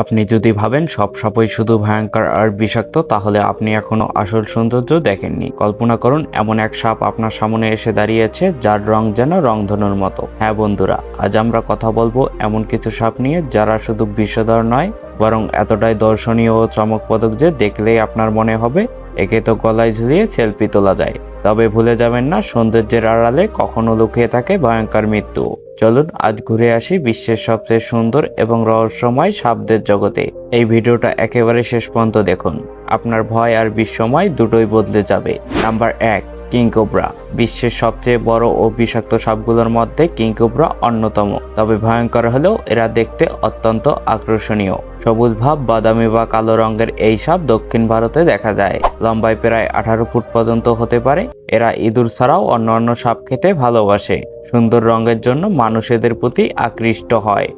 আপনি যদি ভাবেন সব সাপই শুধু ভয়ঙ্কর আর বিষাক্ত, তাহলে আপনি এখনো আসল সৌন্দর্য দেখেননি। কল্পনা করুন এমন এক সাপ আপনার সামনে এসে দাঁড়িয়েছে যার রং যেন রংধনুর মতো। হ্যাঁ বন্ধুরা, আজ আমরা কথা বলবো এমন কিছু সাপ নিয়ে যারা শুধু বিষধর নয়, বরং এতটাই দর্শনীয় ও চমকপ্রদ যে দেখলেই আপনার মনে হবে একে তো গলায় ঝুলিয়ে সেলফি তোলা যায়। তবে ভুলে যাবেন না, সৌন্দর্যের আড়ালে কখনো লুকিয়ে থাকে ভয়ঙ্কর মৃত্যু। চলুন আজ ঘুরে আসি বিশ্বের সবচেয়ে সুন্দর এবং রহস্যময় সাপদের জগতে। এই ভিডিওটা একেবারে শেষ পর্যন্ত দেখুন, আপনার ভয় আর বিস্ময় দুটোই বদলে যাবে। Number 1, King Cobra. বিশ্বের সবচেয়ে বড় ও বিষাক্ত সাপগুলোর মধ্যে কিংকোবরা অন্যতম। তবে ভয়ঙ্কর হলেও এরা দেখতে অত্যন্ত আকর্ষণীয়। সবুজ ভাব বাদামি বা কালো রঙের এই সাপ দক্ষিণ ভারতে দেখা যায়। লম্বায় প্রায় 18 ফুট পর্যন্ত হতে পারে। এরা ইঁদুর ছাড়াও অন্যান্য সাপ খেতে ভালোবাসে। সুন্দর রঙের জন্য মানুষ এদের প্রতি আকৃষ্ট হয়।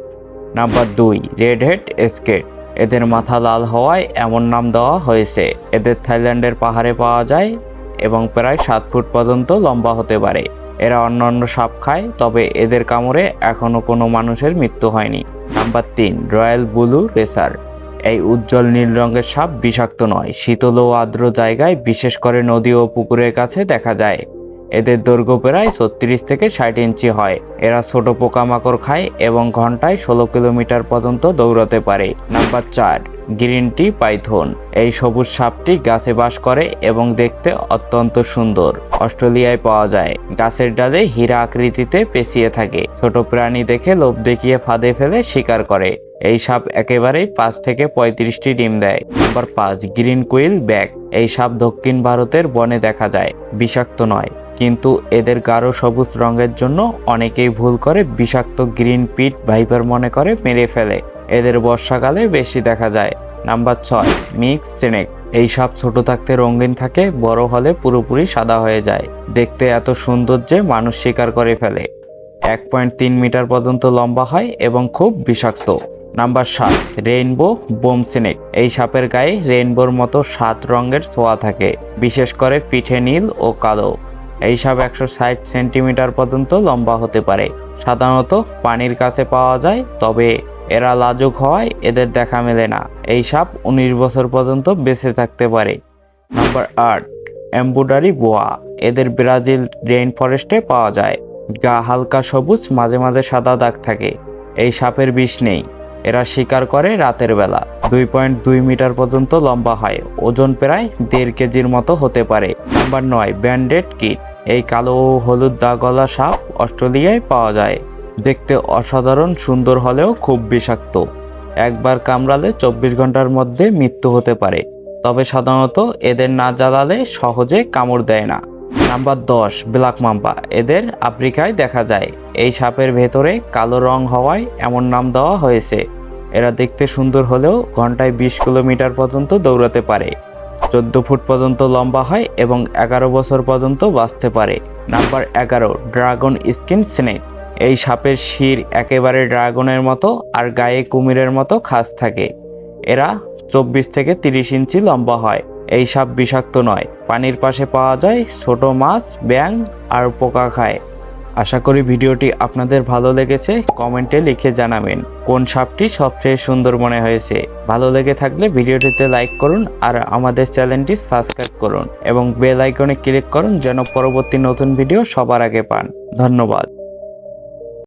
নাম্বার 2, রেড হেড স্কেট। এদের মাথা লাল হওয়ায় এমন নাম দেওয়া হয়েছে। এদের থাইল্যান্ডের পাহাড়ে পাওয়া যায় এবং প্রায় 7 ফুট পর্যন্ত লম্বা হতে পারে। এরা অন্যান্য সাপ খায়, তবে এদের কামড়ে এখনো কোনো মানুষের মৃত্যু হয়নি। Number 3, royal blue racer. এই উজ্জ্বল নীল রঙের সাপ বিষাক্ত নয়, শীতল ও আর্দ্র জায়গায় বিশেষ করে নদী ও পুকুরের কাছে দেখা যায়। এদের দৈর্ঘ্য প্রায় 36 থেকে 60 ইঞ্চি হয়। এরা ছোট পোকামাকড় খায় এবং ঘন্টায় 16 কিলোমিটার পর্যন্ত দৌড়াতে পারে। Number 4, green tea Python. এই সবুজ সাপটি গাছে বাস করে এবং দেখতে অত্যন্ত সুন্দর। অস্ট্রেলিয়ায় পাওয়া যায়। গাছের ডালে হীরা আকৃতিতে পেঁচিয়ে থাকে। ছোট প্রাণী দেখে লোভ দেখিয়ে ফাঁদে ফেলে শিকার করে। এই সাপ একেবারেই 5 থেকে 35টি ডিম দেয়। Number 5, green keelback. এই সাপ দক্ষিণ ভারতের বনে দেখা যায়। বিষাক্ত নয়, কিন্তু এদের গাঢ় সবুজ রঙের জন্য অনেকেই ভুল করে বিষাক্ত গ্রিন পিট ভাইপার মনে করে মেরে ফেলে। এদের বর্ষাকালে বেশি দেখা যায়। Number 6, mix snake. এই সাপ ছোট থাকতে রঙিন থাকে, বড় হলে পুরোপুরি সাদা হয়ে যায়। দেখতে এত সুন্দর যে মানুষ শিকার করে ফেলে। 1.3 মিটার পর্যন্ত লম্বা হয় এবং খুব বিষাক্ত। Number 7, rainbow bomb snake. এই সাপের গায়ে রেইনবোর মতো 7 রঙের ছোঁয়া থাকে, বিশেষ করে পিঠে নীল ও কালো। এই সাপ 160 সেন্টিমিটার পর্যন্ত লম্বা হতে পারে। সাধারণত পানির কাছে পাওয়া যায়, তবে এরা লাজুক হওয়ায় এদের দেখা মেলে না। এই সাপ 19 বছর পর্যন্ত বেঁচে থাকতে পারে। Number 8, embroidery বোয়া। এদের ব্রাজিল রেইন ফরেস্টে পাওয়া যায়। গা হালকা সবুজ, মাঝে মাঝে সাদা দাগ থাকে। এই সাপের বিষ নেই। এরা শিকার করে রাতের বেলা। 2.2 মিটার পর্যন্ত লম্বা হয়। ওজন প্রায় 1.5 কেজির মতো হতে পারে। Number 9, branded kit. এই কালো ও হলুদ দাগওয়ালা সাপ অস্ট্রেলিয়ায় পাওয়া যায়। দেখতে অসাধারণ সুন্দর হলেও খুব বিষাক্ত। একবার কামড়ালে 24 ঘন্টার মধ্যে মৃত্যু হতে পারে। তবে সাধারণত এদের না জ্বালালে সহজে কামড় দেয় না। Number 10, black mamba. এদের আফ্রিকায় দেখা যায়। এই সাপের ভেতরে কালো রং হওয়ায় এমন নাম দেওয়া হয়েছে। এরা দেখতে সুন্দর হলেও ঘন্টায় 20 কিলোমিটার পর্যন্ত দৌড়াতে পারে। 14 ফুট পর্যন্ত লম্বা হয় এবং 11 বছর পর্যন্ত বাঁচতে পারে। Number 11, dragon skin snake. এই সাপের শির একেবারে ড্রাগনের মতো আর গায়ে কুমিরের মতো খাঁজ থাকে। এরা 24 থেকে 30 ইঞ্চি লম্বা হয়। এই সাপ বিষাক্ত নয়, পানির পাশে পাওয়া যায়। ছোট মাছ, ব্যাঙ আর পোকা খায়। আশা করি ভিডিওটি আপনাদের ভালো লেগেছে। কমেন্টে লিখে জানাবেন কোন সাপটি সবচেয়ে সুন্দর মনে হয়েছে। ভালো লেগে থাকলে ভিডিওটিতে লাইক করুন আর আমাদের চ্যানেলটি সাবস্ক্রাইব করুন এবং বেল আইকনে ক্লিক করুন যেন পরবর্তী নতুন ভিডিও সবার আগে পান। ধন্যবাদ।